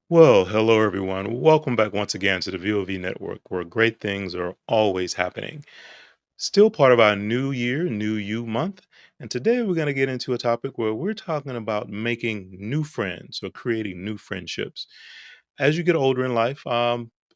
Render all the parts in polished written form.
Well, hello everyone. Welcome back once again to the VoV network where great things are always happening. Still part of our new year, new you month. And today we're going to get into a topic where we're talking about making new friends or creating new friendships. As you get older in life,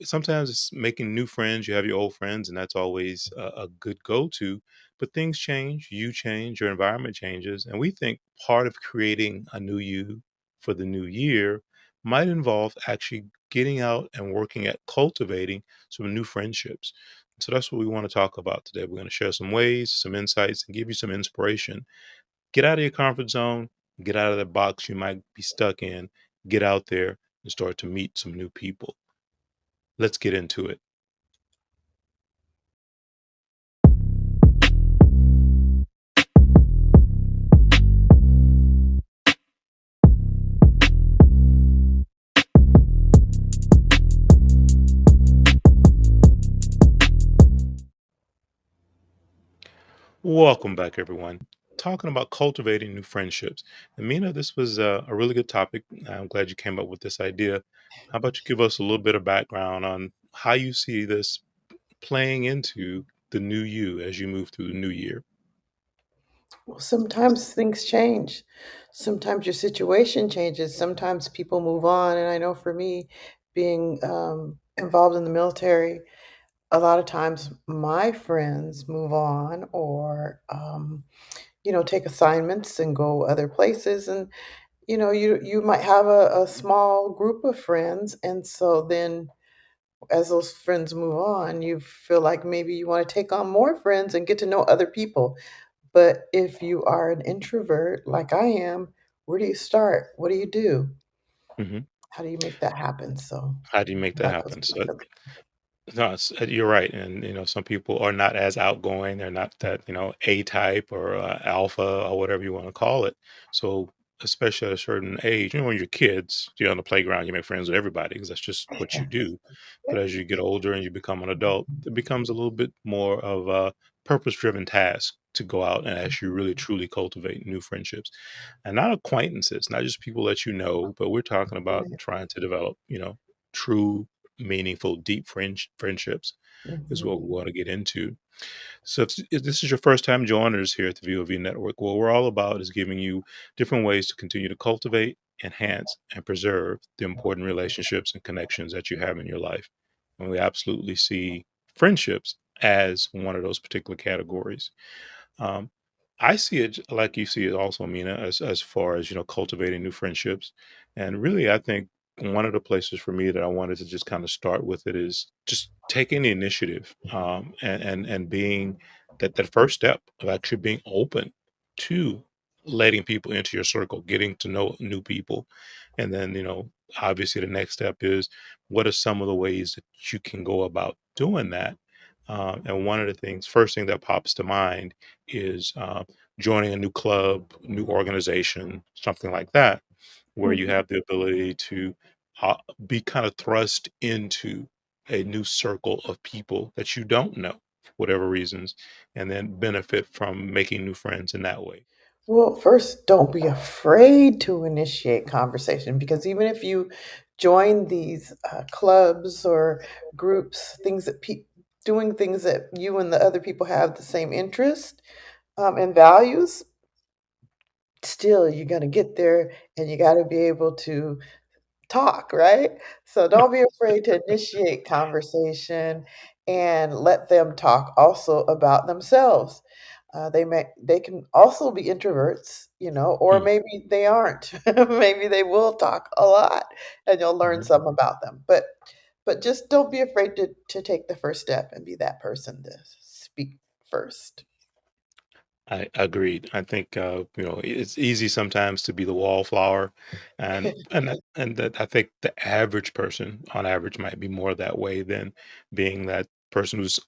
sometimes it's making new friends. You have your old friends, and that's always a good go to. But things change, your environment changes. And we think part of creating a new you for the new year might involve actually getting out and working at cultivating some new friendships. So that's what we want to talk about today. We're going to share some ways, some insights, and give you some inspiration. Get out of your comfort zone, get out of the box you might be stuck in, get out there and start to meet some new people. Let's get into it. Welcome back, everyone. Talking about cultivating new friendships. And Mina, this was a really good topic. I'm glad you came up with this idea. How about you give us a little bit of background on how you see this playing into the new you as you move through the new year? Well, sometimes things change. Sometimes your situation changes. Sometimes people move on. And I know for me, being involved in the military, a lot of times my friends move on or, take assignments and go other places. And, you might have a small group of friends. And so then as those friends move on, you feel like maybe you want to take on more friends and get to know other people. But if you are an introvert like I am, where do you start? What do you do? Hmm. How do you make that happen? So How do you make that about those happen? So specific. no, you're right, and some people are not as outgoing. They're not that A type or alpha or whatever you want to call it. So especially at a certain age, when you're kids, you're on the playground, you make friends with everybody because that's just what you do. But as you get older and you become an adult, it becomes a little bit more of a purpose-driven task to go out and actually really truly cultivate new friendships, and not acquaintances, not just people that you know, but we're talking about Right. trying to develop, true meaningful, deep friendships is what we Mhm. want to get into. So if this is your first time joining us here at the VOV Network, what we're all about is giving you different ways to continue to cultivate, enhance, and preserve the important relationships and connections that you have in your life. And we absolutely see friendships as one of those particular categories. Um, I see it like you see it also, Mina, as far as cultivating new friendships. And really, I think one of the places for me that I wanted to just kind of start with it is just taking the initiative, and being that first step of actually being open to letting people into your circle, getting to know new people, and then obviously the next step is what are some of the ways that you can go about doing that. And one of the things, first thing that pops to mind is joining a new club, new organization, something like that, where you Mhm. have the ability to uh, be kind of thrust into a new circle of people that you don't know for whatever reasons, and then benefit from making new friends in that way. Well, first, don't be afraid to initiate conversation because even if you join these clubs or groups, doing things that you and the other people have the same interest and values, still you got to get there and you got to be able to talk, right? So don't be afraid to initiate conversation and let them talk also about themselves. They can also be introverts, or Mm, maybe they aren't. Maybe they will talk a lot and you'll learn mhm. some about them. But just don't be afraid to take the first step and be that person to speak first. I agreed. I think it's easy sometimes to be the wallflower, and that I think the average person, on average, might be more that way than being that person who's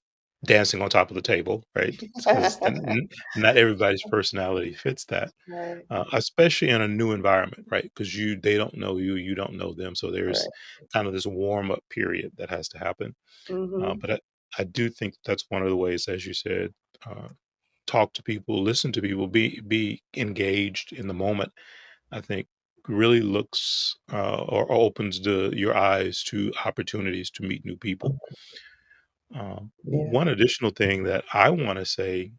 dancing on top of the table, right? Because not everybody's personality fits that, Right, especially in a new environment, right? Because they don't know you, you don't know them, so there's right. kind of this warm up period that has to happen. Mhm. But I do think that's one of the ways, as you said. Talk to people, listen to people, be engaged in the moment. I think really looks or opens your eyes to opportunities to meet new people. Yeah, One additional thing that I want to say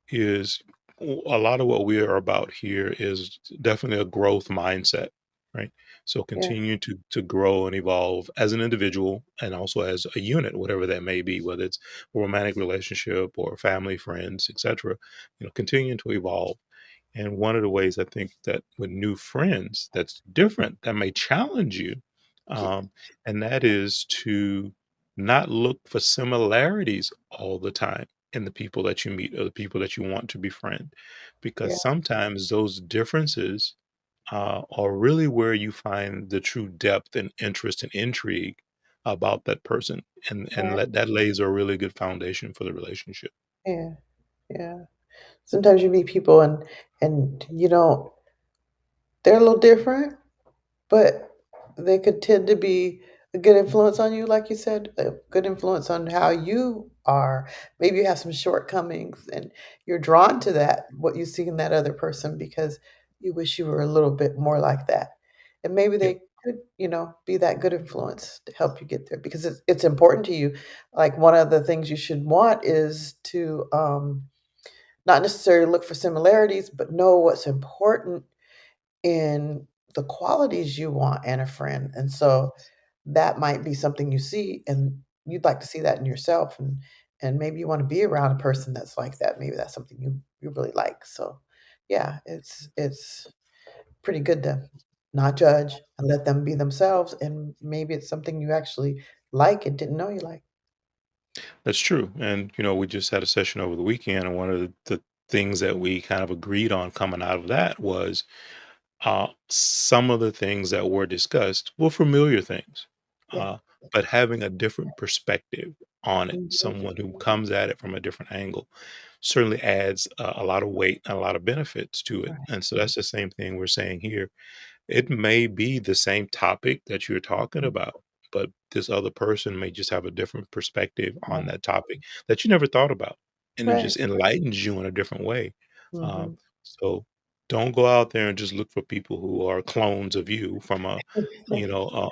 is a lot of what we are about here is definitely a growth mindset, right? So yeah, continue to grow and evolve as an individual and also as a unit, whatever that may be, whether it's a romantic relationship or family, friends, etc. Continue to evolve. And one of the ways I think that with new friends that's different, that may challenge you, um, and that is to not look for similarities all the time in the people that you meet or the people that you want to befriend, because yeah, sometimes those differences are really where you find the true depth and interest and intrigue about that person, and right, that lays a really good foundation for the relationship. yeah, yeah. Sometimes you meet people and they're a little different, but they could tend to be a good influence on you, like you said, a good influence on how you are. Maybe you have some shortcomings and you're drawn to that, what you see in that other person because you wish you were a little bit more like that. And maybe Yep, they could, be that good influence to help you get there because it's important to you. Like one of the things you should want is to not necessarily look for similarities, but know what's important in the qualities you want in a friend, and so that might be something you see, and you'd like to see that in yourself, and maybe you wanna be around a person that's like that. Maybe that's something you really like, so, yeah, it's pretty good to not judge and let them be themselves, and maybe it's something you actually like and didn't know you like. that's true. And we just had a session over the weekend, and one of the things that we kind of agreed on coming out of that was some of the things that were discussed were familiar things, Yeah. but having a different perspective on it, Mhm. someone who comes at it from a different angle, certainly adds a lot of weight and a lot of benefits to it. Right. And so that's the same thing we're saying here. It may be the same topic that you're talking Mhm. about, but this other person may just have a different perspective on Right. that topic that you never thought about. And it Right. just enlightens you in a different way. Um, Mhm. so don't go out there and just look for people who are clones of you from a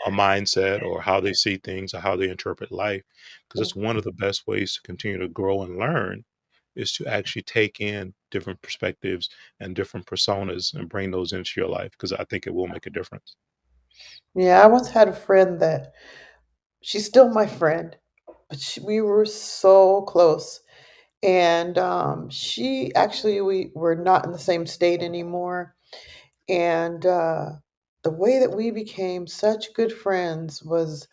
mindset or how they see things or how they interpret life. Because it's one of the best ways to continue to grow and learn is to actually take in different perspectives and different personas and bring those into your life because I think it will make a difference. Yeah, I once had a friend that she's still my friend, but we were so close. And she actually, we were not in the same state anymore. And the way that we became such good friends was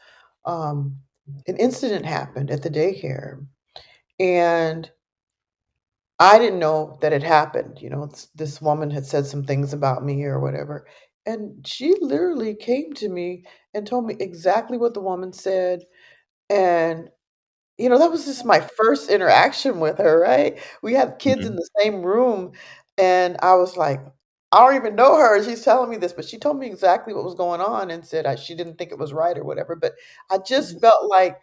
um, an incident happened at the daycare. And I didn't know that it happened. This woman had said some things about me or whatever. And she literally came to me and told me exactly what the woman said. And that was just my first interaction with her, right? We had kids in Mhm, the same room, and I was like, "I don't even know her, and she's telling me this," but she told me exactly what was going on and said she didn't think it was right or whatever, but I just felt like,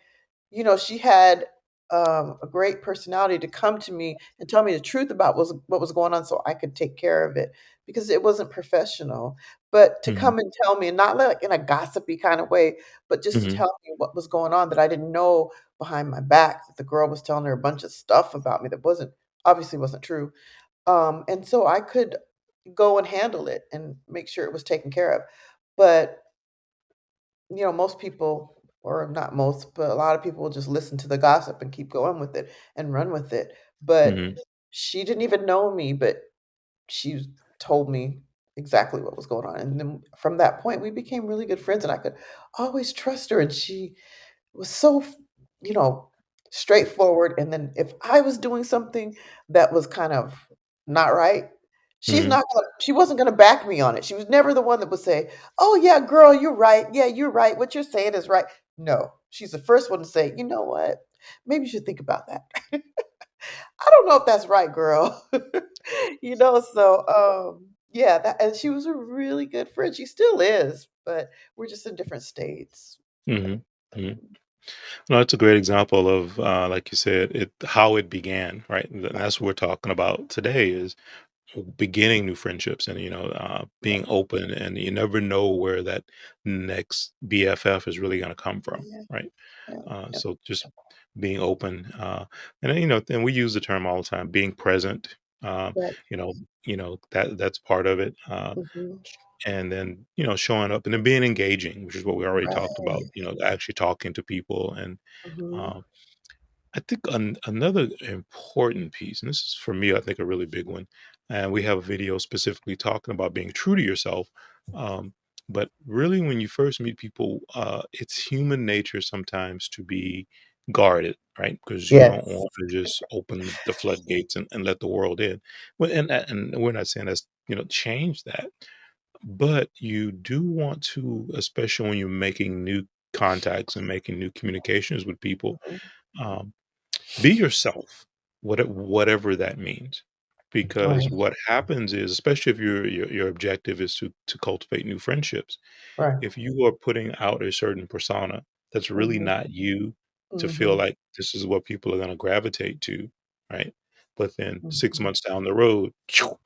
she had, a great personality to come to me and tell me the truth about what was going on so I could take care of it, because it wasn't professional, but to mhm, come and tell me, and not like in a gossipy kind of way, but just to mhm, tell me what was going on that I didn't know behind my back, that the girl was telling her a bunch of stuff about me that wasn't true, and so I could go and handle it and make sure it was taken care of, but most people, or not most, but a lot of people will just listen to the gossip and keep going with it and run with it. But mhm, she didn't even know me, but she told me exactly what was going on. And then from that point, we became really good friends, and I could always trust her. And she was so, you know, straightforward. And then if I was doing something that was kind of not right, mhm, she wasn't gonna back me on it. She was never the one that would say, "Oh yeah, girl, you're right. Yeah, you're right. What you're saying is right." No, she's the first one to say, "You know what? Maybe you should think about that." I don't know if that's right, girl. So yeah, and she was a really good friend. She still is, but we're just in different states. mhm, mhm. No, that's a great example of, like you said, how it began, right? And that's what we're talking about today is beginning new friendships and Right. being open, and you never know where that next BFF is really going to come from, Yeah. right? Yeah. Yeah. So just being open, and then, and we use the term all the time, being present. Um, Right. you know, that's part of it. Mhm. And then showing up and then being engaging, which is what we already talked about. Right. Actually talking to people, and Mhm. um, I think another important piece, and this is for me, I think a really big one, and we have a video specifically talking about being true to yourself. Um, but really, when you first meet people, it's human nature sometimes to be guarded, right? Because you don't Yes. want to just open the floodgates and let the world in. Well, and we're not saying that's change that, but you do want to, especially when you're making new contacts and making new communications with people. Mhm. Um, be yourself, whatever that means, because Right. what happens is, especially if your objective is to cultivate new friendships, Right. if you are putting out a certain persona that's really Mhm. not you, to feel Mhm. like this is what people are gonna gravitate to, right? But then 6 Mhm. months down the road,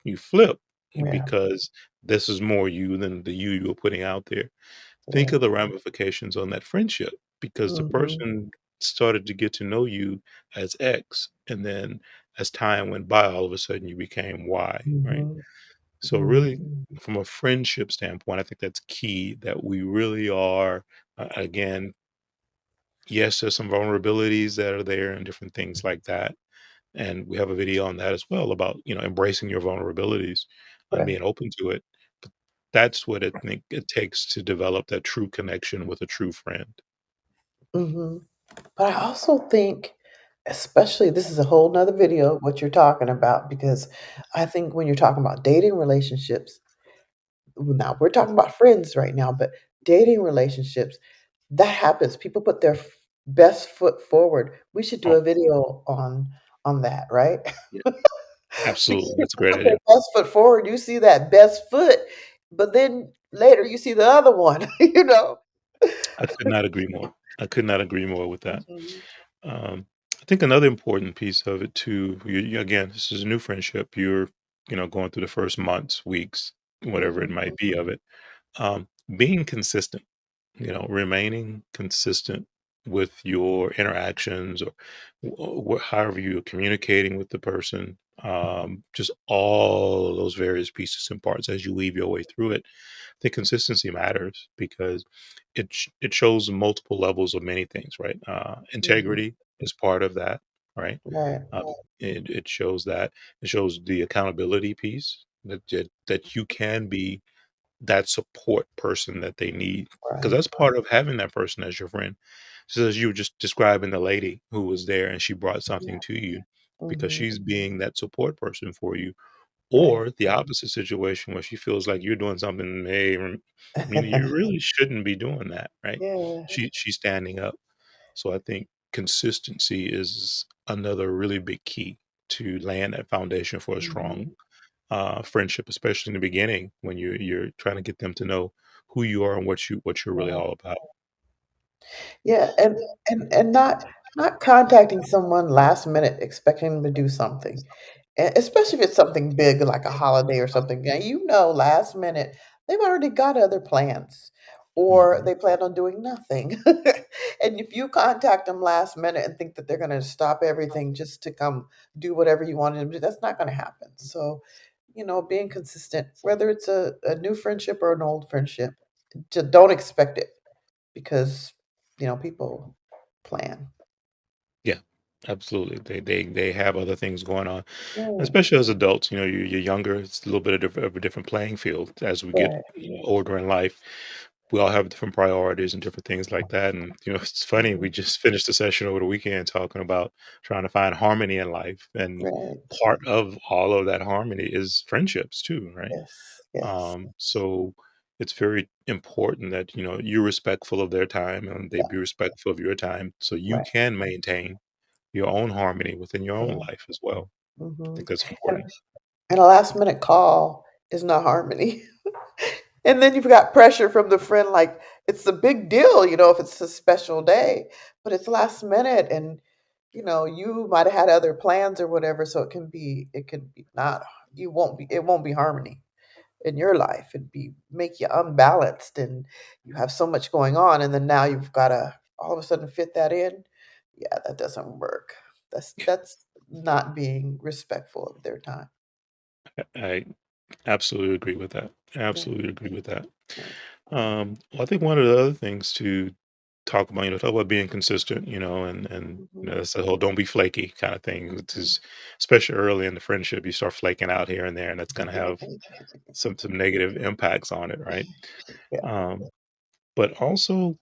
you flip Yeah. because this is more you than the you were putting out there. Think Right. of the ramifications on that friendship, because the Mhm. person started to get to know you as X, and then as time went by, all of a sudden you became Y, right? Mhm. So really, Mhm. from a friendship standpoint, I think that's key, that we really are, again, yes, there's some vulnerabilities that are there and different things like that. And we have a video on that as well about, embracing your vulnerabilities and Right. being open to it. But that's what I think it takes to develop that true connection with a true friend. Mhm. But I also think, especially this is a whole nother video, what you're talking about, because I think when you're talking about dating relationships, now we're talking about friends right now, but dating relationships, that happens. People put their best foot forward. We should do Oh, a video on that, right? yeah, Because absolutely. That's a people great put their idea. best foot forward, you see that best foot, but then later you see the other one, you know? I could not agree more. I could not agree more with that. Mhm, Um, I think another important piece of it too, again, this is a new friendship. You're, going through the first months, weeks, whatever it mhm, might be of it. Being consistent, remaining consistent with your interactions, or however you're communicating with the person. Just all of those various pieces and parts as you weave your way through it. I think consistency matters because it shows multiple levels of many things, right? mhm. Integrity is part of that, right? Right, It shows that, it shows the accountability piece, that you can be that support person that they need, because right. that's part of having that person as your friend. So as you were just describing the lady who was there and she brought Yeah, something to you because mhm, she's being that support person for you, right. or the opposite situation where she feels like you're doing something, hey, you really shouldn't be doing that, right? Yeah, She's standing up. So I think consistency is another really big key to laying that foundation for a strong mhm, friendship, especially in the beginning when you're trying to get them to know who you are and what you're really right. all about. Yeah, and not contacting someone last minute expecting them to do something, especially if it's something big like a holiday or something, yeah, last minute, they've already got other plans, or Mhm. they plan on doing nothing. And if you contact them last minute and think that they're gonna stop everything just to come do whatever you wanted them to do, that's not gonna happen. So, being consistent, whether it's a new friendship or an old friendship, just don't expect it because, people plan. Yeah, absolutely. They have other things going on, Yeah, especially as adults. You're younger. It's a little bit of a different playing field. As we get right. older in life, we all have different priorities and different things like that. And it's funny. Mhm. We just finished a session over the weekend talking about trying to find harmony in life, and Right. part of all of that harmony is friendships too, right? Yes, yes. So it's very important that you're respectful of their time and they Yeah, be respectful of your time, so you right. can maintain your own harmony within your own Yeah, life as well. I mhm. think that's And important. and a last minute call is not harmony. And then you've got pressure from the friend, like, it's a big deal, if it's a special day, but it's last minute and, you might have had other plans or whatever, so it can be not. it won't be harmony in your life. It'd be make you unbalanced and you have so much going on and then now you've gotta all of a sudden fit that in. Yeah, that doesn't work. That's not being respectful of their time. I absolutely agree with that. Yeah, Absolutely agree with that. yeah. Well, I think one of the other things to talk about, talk about being consistent, Mhm. that's the whole "don't be flaky" kind of thing. Which is especially early in the friendship, you start flaking out here and there, and that's going to have some negative impacts on it, right? Yeah, Um, but also,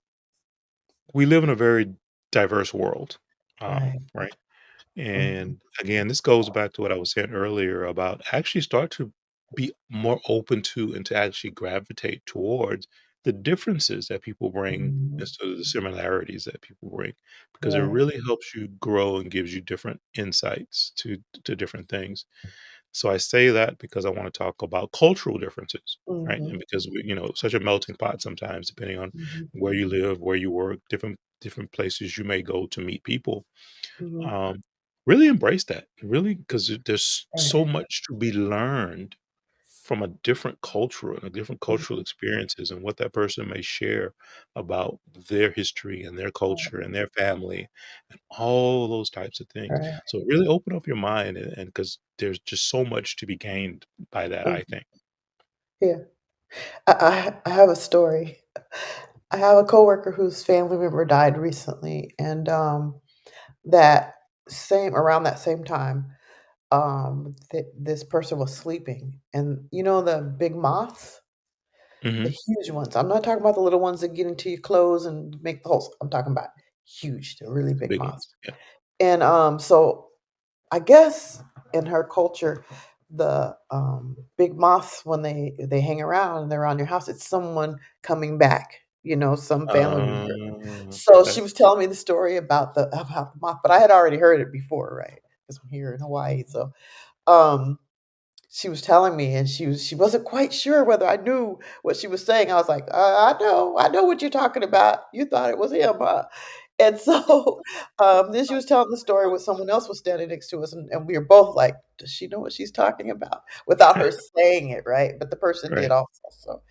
we live in a very diverse world, right. right? Mhm. And again, this goes back to what I was saying earlier about actually start to be more open to and to actually gravitate towards the differences that people bring Mhm. instead of the similarities that people bring, because it Right. really helps you grow and gives you different insights to different things. So I say that because I want to talk about cultural differences, right? And Mhm. because such a melting pot sometimes, depending on Mhm. where you live, where you work, different places you may go to meet people. Mhm. um, Really embrace that, really, because there's so Right. much to be learned from a different culture and a different cultural Mhm. experiences and what that person may share about their history and their culture and their family and all those types of things. Right. So really open up your mind and because there's just so much to be gained by that, I Mhm. think. Yeah. I have a story. I have a coworker whose family member died recently, and, that same around that same time, this person was sleeping, and you know the big moths? The Hmm. huge ones. I'm not talking about the little ones that get into your clothes and make the holes. I'm talking about huge, the really The big big moths. ones. Yeah. And, so I guess in her culture, the, big moths, when they hang around and they're around your house, it's someone coming back, some family member. So she Okay. was telling me the story about the moth, but I had already heard it before, right? Because 'Cause I'm here in Hawaii, so, um she was telling me, and she wasn't quite sure whether I knew what she was saying. I was like, I know what you're talking about. You thought it was him, huh?" And so, then she was telling the story where someone else was standing next to us, and we were both like, "Does she know what she's talking about?" Without her saying it, right? But the person did Right. also. So,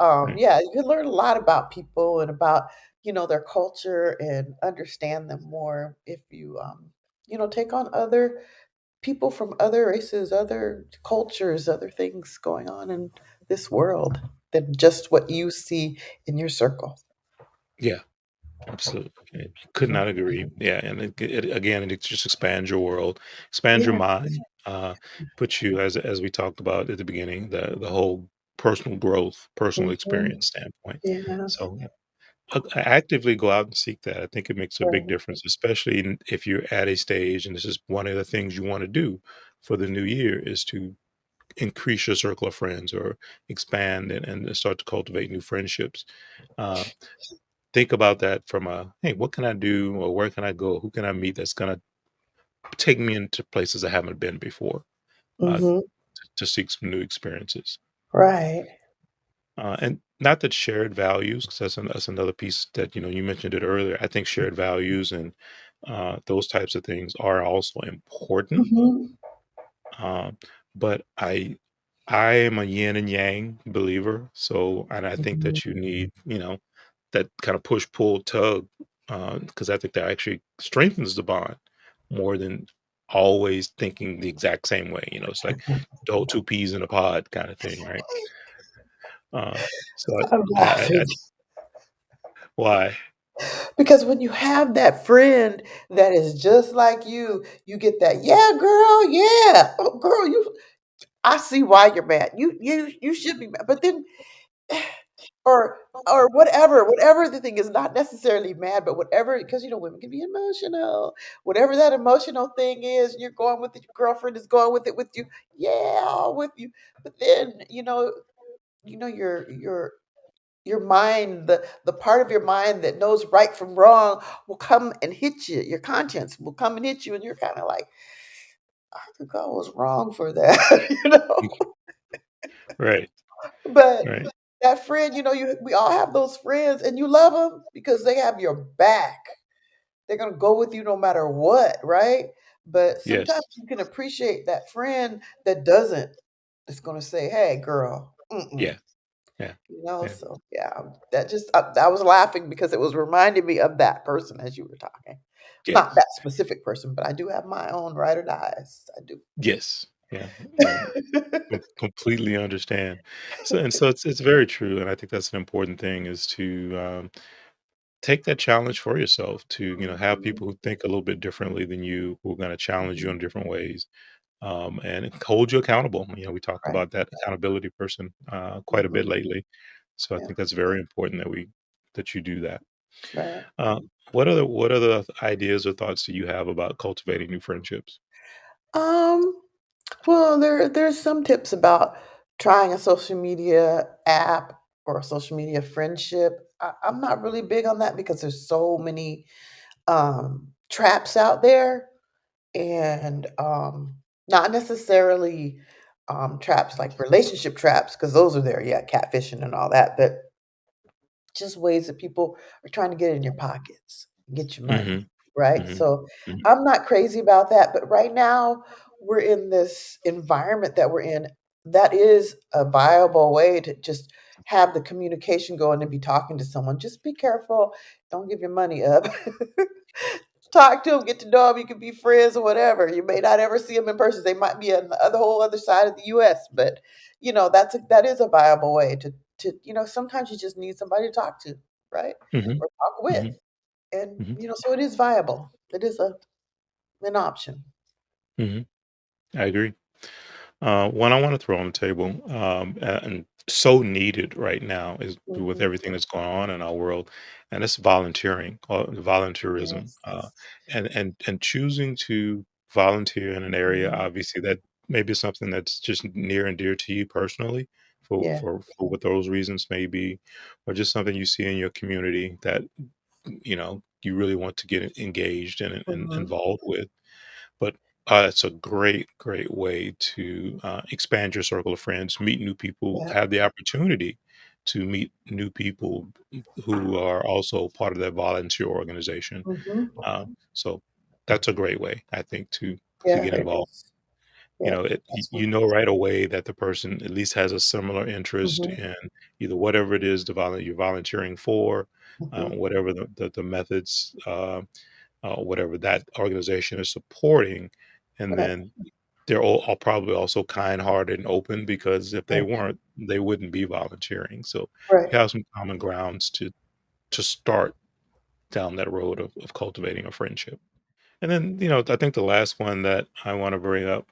Right. yeah, you can learn a lot about people and about, their culture and understand them more if you, take on other people from other races, other cultures, other things going on in this world than just what you see in your circle. Yeah. Absolutely. I could Mhm. not agree. Yeah, and again, it just expands your world, expands your Yeah. mind, puts you as we talked about at the beginning, the whole personal growth, personal Mhm. experience standpoint. Yeah. So yeah, actively go out and seek that. I think it makes a big Right. difference, especially if you're at a stage, and this is one of the things you want to do for the new year is to increase your circle of friends or expand and start to cultivate new friendships. Uh, think about that from a, "Hey, what can I do or where can I go? Who can I meet that's gonna take me into places I haven't been before, Mhm. to seek some new experiences?" Right. And not that shared values, 'cause that's another piece that, you mentioned it earlier. I think shared values and, those types of things are also important. Mhm. Um, but I am a yin and yang believer, so and I think Mhm. that you need, that kind of push pull tug, because I think that actually strengthens the bond more than always thinking the exact same way. It's like two peas in a pod kind of thing, right? Uh, so I'm I laughing why? because when you have that friend that is just like you get that, "Yeah, girl, yeah. Oh, girl, I see why you're mad. You should be mad." But then or whatever the thing is, not necessarily mad, but whatever because, women can be emotional. Whatever that emotional thing is, you're going with it, your girlfriend is going with it with you. Yeah, I'm with you. But then, your mind, the part of your mind that knows right from wrong will come and hit you. Your conscience will come and hit you, and you're kinda like, "I think I was wrong for that," you know? Right, But right. that friend, we all have those friends, and you love them because they have your back. They're gonna go with you no matter what, right? But sometimes Yes. you can appreciate that friend that doesn't. is gonna say, "Hey, girl, mm-mm." Yeah, yeah, You know, yeah. so yeah, that just I was laughing because it was reminding me of that person as you were talking. Not Yes, that specific person, but I do have my own ride or dies. I do. yes, yeah, completely understand. So it's very true, and I think that's an important thing is to, take that challenge for yourself to, have Mhm, people who think a little bit differently than you, who are gonna challenge you mhm, in different ways, and hold you accountable. We talk right, about that accountability person, quite a bit mhm, lately. So I yeah, think that's very important that you do that. right. What other ideas or thoughts do you have about cultivating new friendships? Um, well, there's some tips about trying a social media app or a social media friendship. I'm not really big on that because there's so many, traps out there. And, not necessarily, traps like relationship traps, because those are there, yeah, catfishing and all that, but just ways that people are trying to get in your pockets, get your money, Mhm, right? mhm, So, mhm, I'm not crazy about that, but right now, we're in this environment that we're in, that is a viable way to just have the communication going and be talking to someone. Just be careful, don't give your money up. Talk to them, get to know them. You can be friends or whatever. You may not ever see them in person. They might be on the other whole other side of the US, but, that is a viable way to sometimes you just need somebody to talk to, right? mhm, Or talk with. mhm, And, mhm, so it is viable. It is an option. mhm. I agree. One I want to throw on the table, and so needed right now is with Mhm. everything that's going on in our world, and it's volunteering, volunteerism, Yes. and choosing to volunteer in an area, Mhm. obviously that maybe something that's just near and dear to you personally, for Yeah. for for what those reasons may be, or just something you see in your community that you really want to get engaged and Mhm. involved with. But, it's a great, great way to, expand your circle of friends, meet new people, Yeah. have the opportunity to meet new people who are also part of that volunteer organization. Mhm. So that's a great way, I think, to Yeah, get it involved. is. Yeah. That's You what know right away that the person at least has a similar interest Mhm. in either whatever it is you're volunteering for, Mhm. whatever the methods, whatever that organization is supporting, and Right. then they're all probably also kind-hearted and open because if they Right. weren't, they wouldn't be volunteering. So Right. you have some common grounds to start down that road of cultivating a friendship. And then, I think the last one that I want to bring up,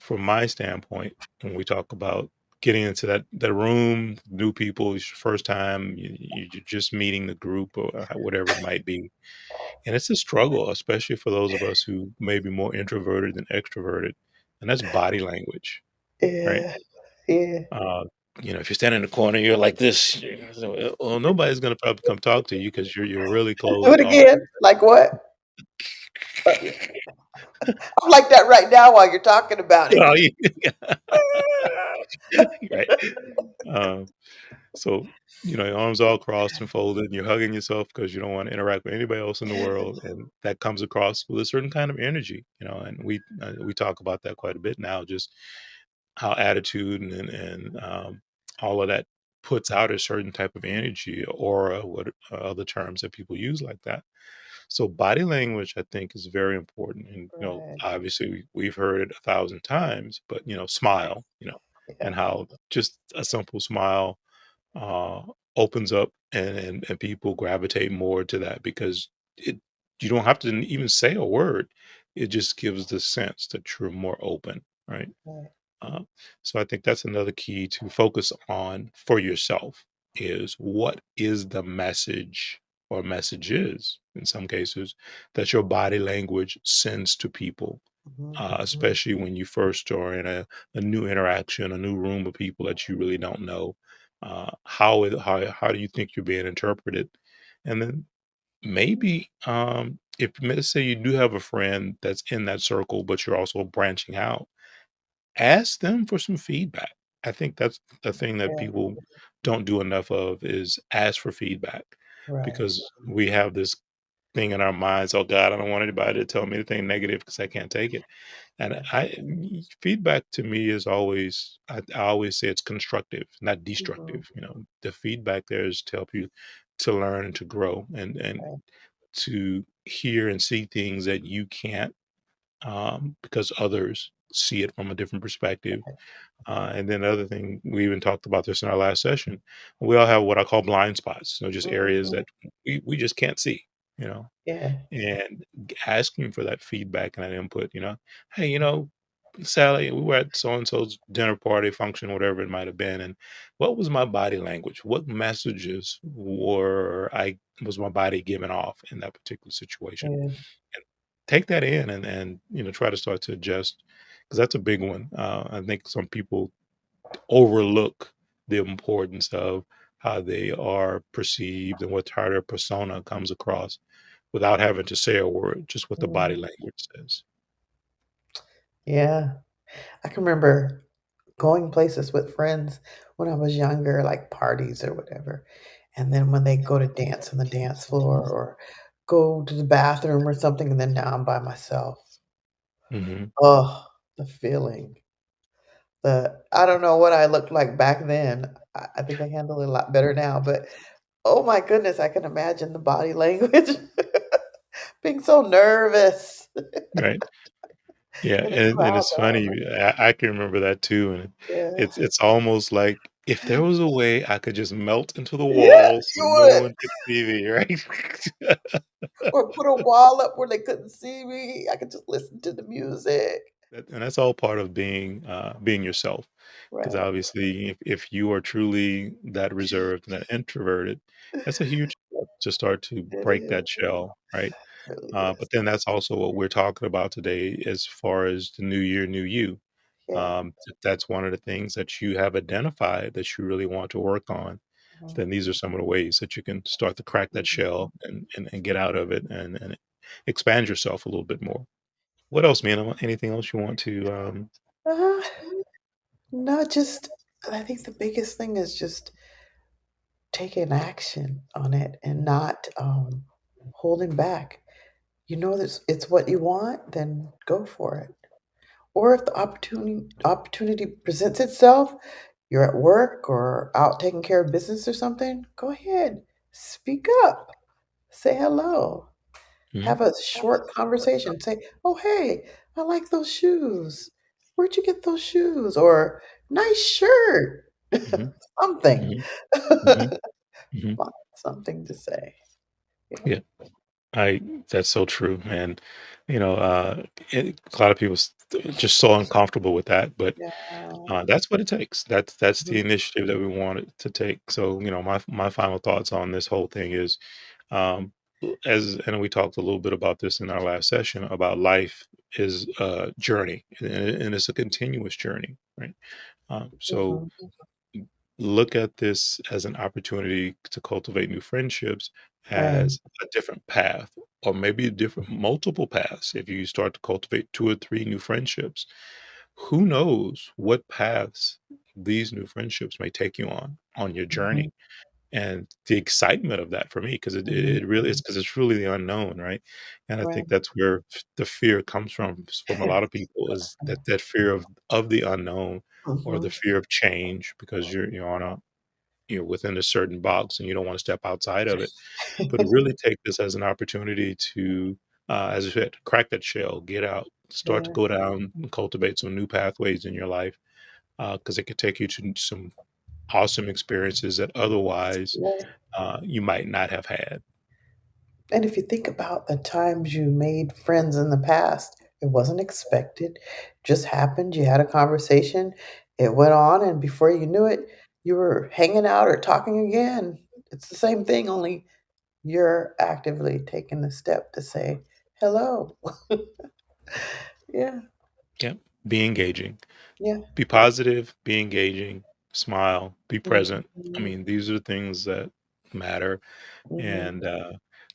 from my standpoint, when we talk about getting into that room, new people, it's your first time, you're just meeting the group or whatever it might be, and it's a struggle, especially for those of us who may be more introverted than extroverted, and that's body language, right? Yeah. Yeah. Uh, if you're standing in the corner, you're like this. Well, nobody's gonna probably come talk to you because you're really Do it closed off. again. Like what? I'm like that right now while you're talking about it. Well, right. Um, so your arms all crossed and folded, and you're hugging yourself because you don't want to interact with anybody else in the world, and that comes across with a certain kind of energy. And we talk about that quite a bit now, just how attitude and all of that puts out a certain type of energy or what other terms that people use like that. So body language, I think, is very important. And Right. obviously we've heard it 1,000 times, but smile, Yeah. and how just a simple smile uh, opens up and people gravitate more to that because it you don't have to even say a word. It just gives the sense that you're more open, right? Right. Uh, so I think that's another key to focus on for yourself is what is the message or messages in some cases that your body language sends to people, Mhm. especially when you first are in a new interaction, a new room of people that you really don't know. How do you think you're being interpreted? And then maybe if let's say you do have a friend that's in that circle, but you're also branching out, ask them for some feedback. I think that's the thing that Yeah. people don't do enough of is ask for feedback Right. because we have this thing in our minds. Oh God, I don't want anybody to tell me anything negative because I can't take it. And Yeah. feedback to me is always, I always say it's constructive, not Mhm. destructive. The feedback there is to help you to learn and to grow and Right. to hear and see things that you can't, because others see it from a different perspective. And then the other thing, we even talked about this in our last session. We all have what I call blind spots, just areas Mhm. that we just can't see, you know, Yeah. and asking for that feedback and that input, hey, Sally, we were at so and so's dinner party, function, whatever it might have been. And what was my body language? What messages was my body giving off in that particular situation? Yeah. And take that in and try to start to adjust because that's a big one. I think some people overlook the importance of how they are perceived and how their persona comes across without having to say a word, just what the body Mhm. language says. Yeah. I can remember going places with friends when I was younger, like parties or whatever. And then when they go to dance on the dance floor or go to the bathroom or something, and then now I'm by myself. Hmm. Oh, the feeling. I don't know what I looked like back then. I think I handle it a lot better now, but oh my goodness, I can imagine the body language. Being so nervous Right. Yeah, in a and crowd it's that I don't funny. know. I can remember that too, and Yeah. it's almost like if there was a way I could just melt into the Yeah, wall so you no would. one could see me, right? Or put a wall up where they couldn't see me. I could just listen to the music. And that's all part of being yourself. Because Right. obviously, if you are truly that reserved and that introverted, that's a huge step to start to It break is. that shell, right? It really But is. then that's also what we're talking about today, as far as the new year, new you. Yeah. If that's one of the things that you have identified that you really want to work on, Mhm, then these are some of the ways that you can start to crack that mhm. shell and get out of it and expand yourself a little bit more. What else, man? Anything else you want to? Uh, not just I think the biggest thing is just taking action on it and not, holding back. You know that it's what you want, then go for it. Or if the opportunity presents itself, you're at work or out taking care of business or something, go ahead. Speak up. Say hello. Mhm, Have a short conversation. Say, "Oh, hey, I like those shoes. Where'd you get those shoes?" Or, "Nice shirt." mhm, Something. mhm, mhm, mhm. Find something to say. Yeah. Yeah, I that's so true, and a lot of people just so uncomfortable with that, but Yeah. that's what it takes. That's the Mhm, initiative that we wanted to take. So, my final thoughts on this whole thing is, as and we talked a little bit about this in our last session about life is a journey, and it's a continuous journey, right? So mhm. look at this as an opportunity to cultivate new friendships Right. as a different path, or maybe a different multiple paths. If you start to cultivate two or three new friendships, who knows what paths these new friendships may take you on your Mhm, journey. And the excitement of that for me, because mhm. it really is, because it's really the unknown, right? And I Right. think that's where the fear comes from a lot of people, is that fear of the unknown, or the Mhm. fear of change, because you're on a you're within a certain box and you don't want to step outside of it. But really take this as an opportunity to, as I said, crack that shell, get out, start to Yeah. go down and cultivate some new pathways in your life, because it could take you to some awesome experiences that otherwise Yeah. you might not have had. And if you think about the times you made friends in the past, it wasn't expected, just happened. You had a conversation, it went on, and before you knew it, you were hanging out or talking again. It's the same thing, only you're actively taking the step to say hello. Yeah, Yeah. Be engaging. yeah. Be positive, be engaging, smile, be present. I Mhm, mean, these are things that matter. mhm. And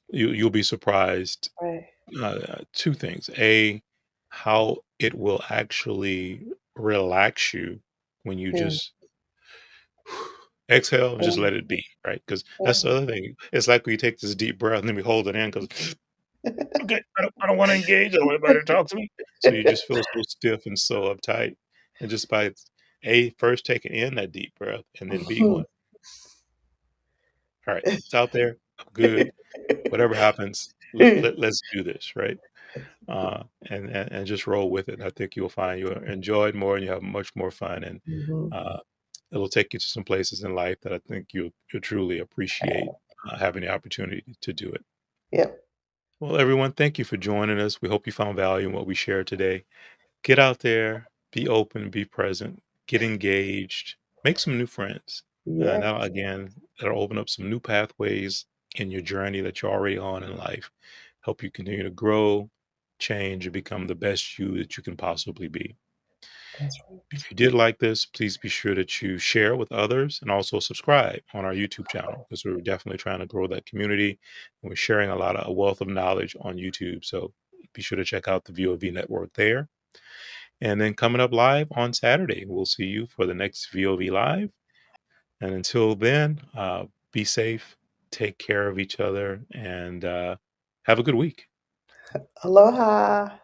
you'll be surprised. Right. Two things. A, how it will actually relax you when you Yeah, just exhale and just yeah, let it be, right? Because that's yeah. the other thing. It's like we take this deep breath and then we hold it in because Okay, I don't wanna engage, I don't want anybody to talk to me. So you just feel so stiff and so uptight, and just by A, first taking in that deep breath, and then B, going, "All right, it's out there, I'm good, whatever happens, let's do this," right? And just roll with it, and I think you'll find you'll enjoy it more and you have much more fun, and, Mhm. uh, it'll take you to some places in life that I think you'll truly appreciate, having the opportunity to do it. Yep, Well, everyone, thank you for joining us. We hope you found value in what we shared today. Get out there, be open, be present, get engaged, make some new friends. And yeah, now, again, that'll open up some new pathways in your journey that you're already on in life, help you continue to grow, change, and become the best you that you can possibly be. that's right. If you did like this, please be sure that you share with others and also subscribe on our YouTube channel because we're definitely trying to grow that community. And we're sharing a wealth of knowledge on YouTube. So be sure to check out the VOV network there. And then coming up live on Saturday, we'll see you for the next VOV Live. And until then, be safe, take care of each other, and have a good week. Aloha.